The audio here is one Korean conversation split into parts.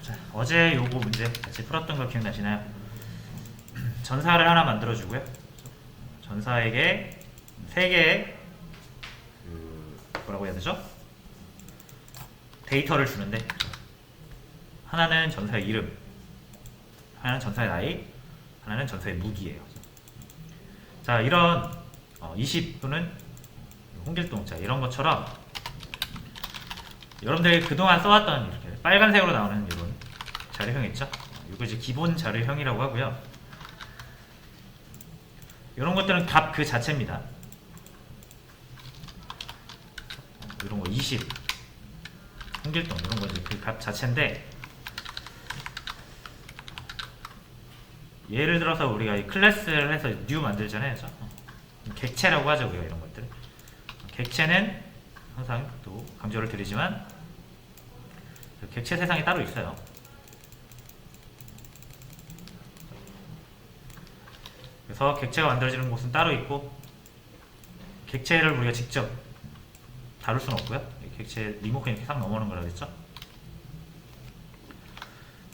자, 어제 요거 문제 같이 풀었던 거 기억나시나요? 전사를 하나 만들어주고요. 전사에게 3개의 뭐라고 해야 되죠? 데이터를 주는데, 하나는 전사의 이름, 하나는 전사의 나이, 하나는 전사의 무기예요. 자, 이런 20분은 홍길동, 자 이런 것처럼 여러분들이 그동안 써왔던 이렇게 빨간색으로 나오는 이런 자료형 있죠? 이거 이제 기본 자료형이라고 하고요. 이런 것들은 값 그 자체입니다. 이런 거 20, 홍길동 이런 거 이제 그 값 자체인데, 예를 들어서 우리가 이 클래스를 해서 뉴 만들잖아요. 객체라고 하죠, 우리가 이런 것들. 객체는 항상 또 강조를 드리지만 객체 세상이 따로 있어요. 그래서 객체가 만들어지는 곳은 따로 있고, 객체를 우리가 직접 다룰 수는 없고요. 객체 리모컨이 이렇게 싹 넘어오는 거라 그랬죠.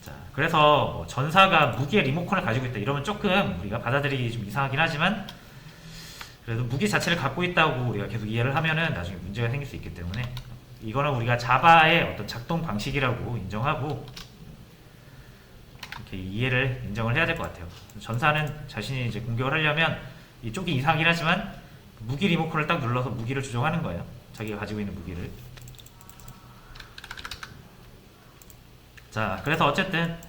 자, 그래서 뭐 전사가 무기의 리모컨을 가지고 있다 이러면 조금 우리가 받아들이기 좀 이상하긴 하지만, 그래도 무기 자체를 갖고 있다고 우리가 계속 이해를 하면은 나중에 문제가 생길 수 있기 때문에 이거는 우리가 자바의 어떤 작동 방식이라고 인정하고 이렇게 이해를 인정을 해야 될 것 같아요. 전사는 자신이 이제 공격을 하려면 이쪽이 이상하긴 하지만 무기 리모컨을 딱 눌러서 무기를 조정하는 거예요. 자기가 가지고 있는 무기를. 자, 그래서 어쨌든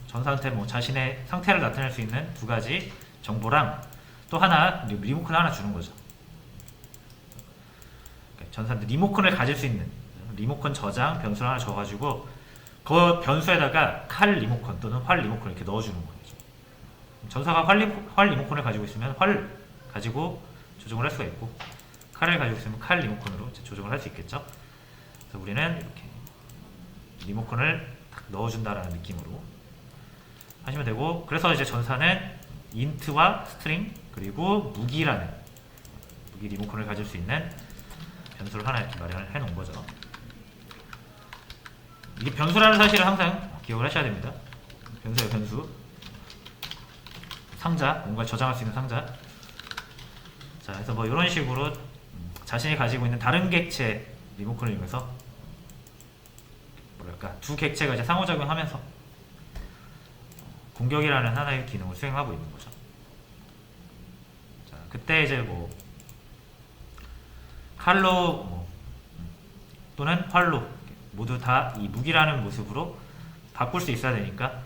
전사한테 뭐 자신의 상태를 나타낼 수 있는 2가지 정보랑 또 하나 리모컨 하나 주는 거죠. 전사한테 리모컨을 가질 수 있는 리모컨 저장 변수를 하나 줘가지고 그 변수에다가 칼 리모컨 또는 활 리모컨을 이렇게 넣어주는 거죠. 전사가 활 리모컨을 가지고 있으면 활 가지고 조정을 할 수가 있고, 칼을 가지고 있으면 칼 리모컨으로 조정을 할 수 있겠죠. 그래서 우리는 이렇게 리모컨을 딱 넣어준다라는 느낌으로 하시면 되고, 그래서 이제 전사는 인트와 스트링 그리고 무기라는 무기 리모컨을 가질 수 있는 변수를 하나 이렇게 마련을 해 놓은 거죠. 이게 변수라는 사실을 항상 기억을 하셔야 됩니다. 변수예요, 변수. 상자, 뭔가 저장할 수 있는 상자. 자, 그래서 뭐 이런 식으로 자신이 가지고 있는 다른 객체 리모컨을 이용해서 뭐랄까 2 객체가 이제 상호작용하면서 공격이라는 하나의 기능을 수행하고 있는 거죠. 자, 그때 이제 뭐 칼로 또는 활로 모두 다 이 무기라는 모습으로 바꿀 수 있어야 되니까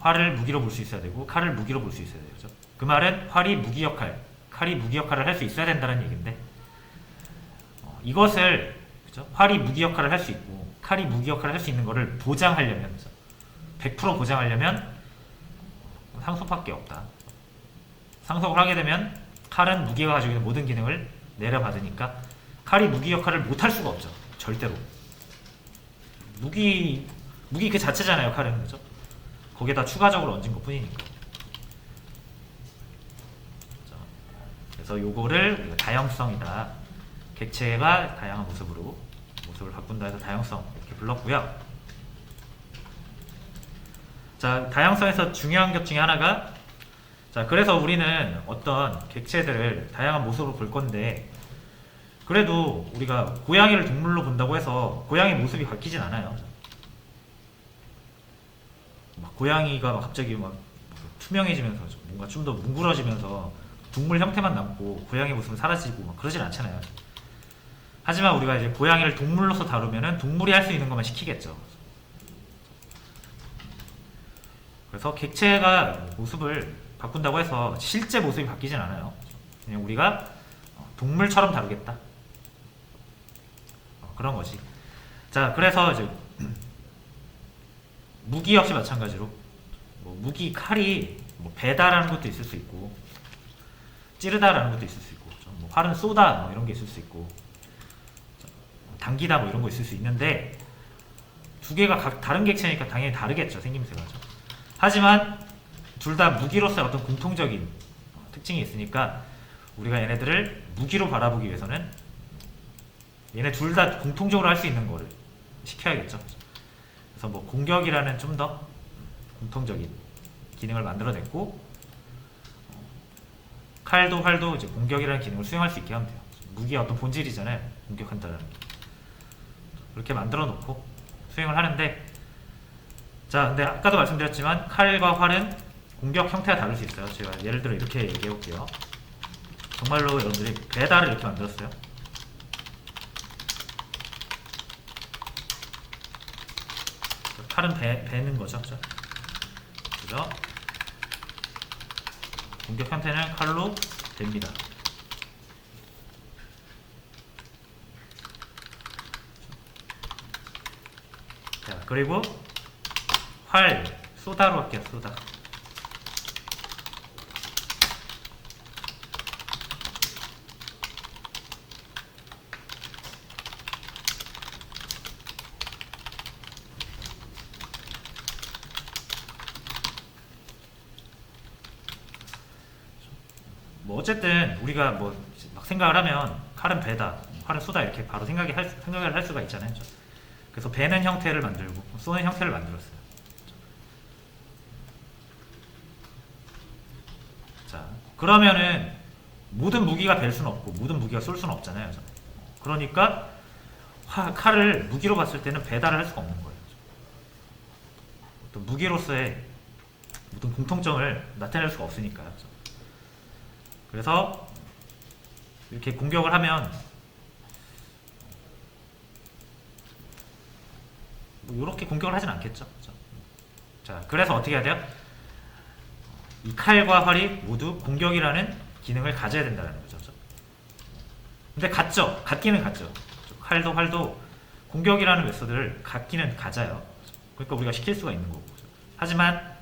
활을 무기로 볼 수 있어야 되고 칼을 무기로 볼 수 있어야 되죠. 그 말은 활이 무기 역할, 칼이 무기 역할을 할 수 있어야 된다는 얘기인데, 이것을 그죠? 활이 무기 역할을 할 수 있고 칼이 무기 역할을 할 수 있는 것을 보장하려면, 100% 보장하려면 상속밖에 없다. 상속을 하게 되면 칼은 무기가 가지고 있는 모든 기능을 내려받으니까 칼이 무기 역할을 못할 수가 없죠. 절대로. 무기 그 자체잖아요, 칼은. 그죠? 거기에다 추가적으로 얹은 것 뿐이니까. 그래서 요거를 우리가 다형성이다. 객체가 다양한 모습을 바꾼다 해서 다형성 이렇게 불렀고요. 자, 다양성에서 중요한 것 중에 하나가, 자, 그래서 우리는 어떤 객체들을 다양한 모습으로 볼 건데, 그래도 우리가 고양이를 동물로 본다고 해서 고양이 모습이 바뀌진 않아요. 막 고양이가 갑자기 막 투명해지면서 뭔가 좀 더 뭉그러지면서 동물 형태만 남고 고양이 모습은 사라지고 막 그러진 않잖아요. 하지만 우리가 이제 고양이를 동물로서 다루면은 동물이 할 수 있는 것만 시키겠죠. 그래서 객체가 모습을 바꾼다고 해서 실제 모습이 바뀌진 않아요. 그냥 우리가 동물처럼 다루겠다. 그런 거지. 자, 그래서 이제 무기 역시 마찬가지로 뭐 무기 칼이 뭐 베다라는 것도 있을 수 있고, 찌르다라는 것도 있을 수 있고, 뭐 활은 쏘다 뭐 이런 게 있을 수 있고, 당기다 뭐 이런 거 있을 수 있는데, 2개가 각 다른 객체니까 당연히 다르겠죠, 생김새가. 하지만 둘 다 무기로서의 어떤 공통적인 특징이 있으니까 우리가 얘네들을 무기로 바라보기 위해서는 얘네 둘 다 공통적으로 할 수 있는 거를 시켜야겠죠. 그래서 뭐 공격이라는 좀 더 공통적인 기능을 만들어냈고, 칼도 활도 이제 공격이라는 기능을 수행할 수 있게 하면 돼요. 무기의 어떤 본질이잖아요, 공격한다는 게. 그렇게 만들어 놓고 수행을 하는데, 자, 근데 아까도 말씀드렸지만 칼과 활은 공격 형태가 다를 수 있어요. 제가 예를 들어 이렇게 얘기해 볼게요. 정말로 여러분들이 배달을 이렇게 만들었어요. 칼은 배는 거죠, 그죠? 그죠? 공격 형태는 칼로 됩니다. 자, 그리고 활, 쏘다로 할게요, 쏘다. 뭐 어쨌든 우리가 뭐 막 생각을 하면 칼은 배다, 활은 쏘다 이렇게 바로 생각을 할 수가 있잖아요. 그래서 배는 형태를 만들고 쏘는 형태를 만들었어요. 자, 그러면은 모든 무기가 벨 수는 없고 모든 무기가 쏠 수는 없잖아요. 그러니까 칼을 무기로 봤을 때는 배달을 할 수가 없는 거예요. 어떤 무기로서의 어떤 공통점을 나타낼 수가 없으니까요. 그래서 이렇게 공격을 하면 뭐 이렇게 공격을 하진 않겠죠. 자, 그래서 어떻게 해야 돼요? 이 칼과 활이 모두 공격이라는 기능을 가져야 된다는 거죠. 근데 같기는 같죠. 칼도 활도 공격이라는 메소드를 갖기는 가져요. 그러니까 우리가 시킬 수가 있는 거고. 하지만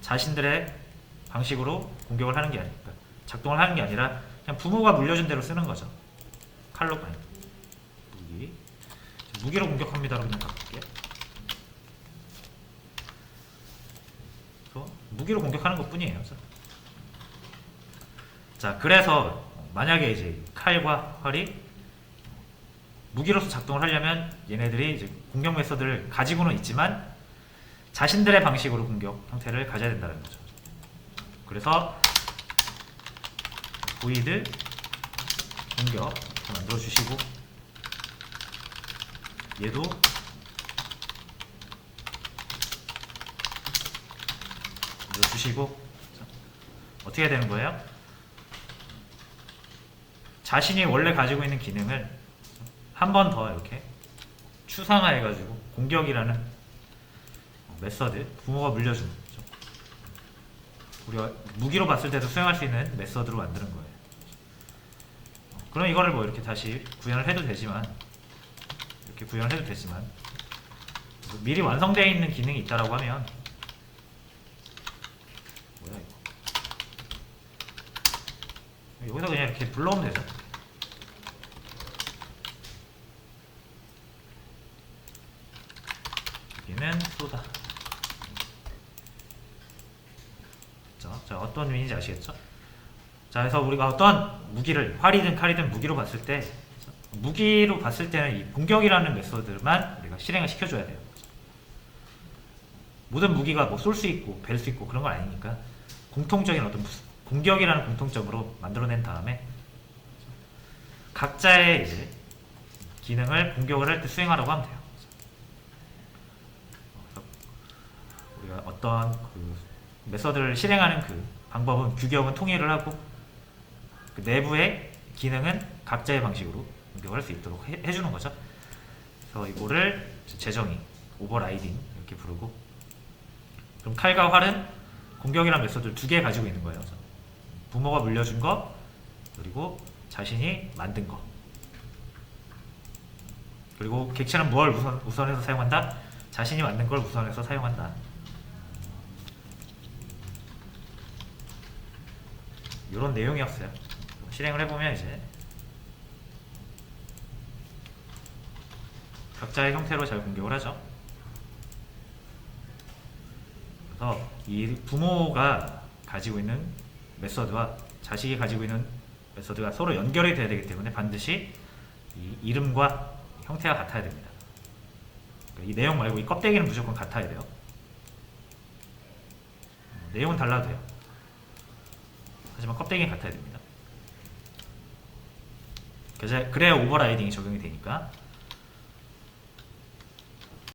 자신들의 방식으로 공격을 하는 게 아니니까, 작동을 하는 게 아니라 그냥 부모가 물려준 대로 쓰는 거죠. 칼로, 아니, 무기로 공격합니다로 그냥 바꿀게요. 무기로 공격하는 것 뿐이에요. 자, 그래서 만약에 이제 칼과 활이 무기로서 작동을 하려면 얘네들이 이제 공격 메서드를 가지고는 있지만 자신들의 방식으로 공격 형태를 가져야 된다는 거죠. 그래서 보이드 공격 만들어 주시고, 얘도 만들어 주시고, 어떻게 해야 되는 거예요? 자신이 원래 가지고 있는 기능을 한 번 더 이렇게 추상화해가지고 공격이라는 메서드, 부모가 물려준 거죠. 우리가 무기로 봤을 때도 수행할 수 있는 메서드로 만드는 거예요. 그럼 이거를 뭐 이렇게 다시 구현을 해도 되지만, 미리 완성되어 있는 기능이 있다라고 하면, 뭐야 이거, 여기서 그냥 이렇게 불러오면 되죠. 여기는 쏘다. 자, 어떤 의미인지 아시겠죠? 자, 그래서 우리가 어떤 무기를, 활이든 칼이든 무기로 봤을 때는 이 공격이라는 메소드만 우리가 실행을 시켜줘야 돼요. 모든 무기가 뭐 쏠 수 있고 벨 수 있고 그런 건 아니니까 공통적인 어떤 공격이라는 공통점으로 만들어낸 다음에 각자의 이제 기능을 공격을 할 때 수행하라고 하면 돼요. 우리가 어떤 그 메서드를 실행하는 그 방법은, 규격은 통일을 하고, 그 내부의 기능은 각자의 방식으로 공격을 할 수 있도록 해주는 거죠. 그래서 이거를 재정의, 오버라이딩 이렇게 부르고, 그럼 칼과 활은 공격이라는 메서드를 두 개 가지고 있는 거예요. 부모가 물려준 거, 그리고 자신이 만든 거. 그리고 객체는 뭘 우선해서 사용한다? 자신이 만든 걸 우선해서 사용한다. 이런 내용이었어요. 실행을 해보면 이제 각자의 형태로 잘 공격을 하죠. 그래서 이 부모가 가지고 있는 메서드와 자식이 가지고 있는 메서드가 서로 연결이 돼야 되기 때문에 반드시 이 이름과 형태가 같아야 됩니다. 이 내용 말고 이 껍데기는 무조건 같아야 돼요. 내용은 달라도 돼요. 하지만 껍데기는 같아야 됩니다. 그래야 오버라이딩이 적용이 되니까.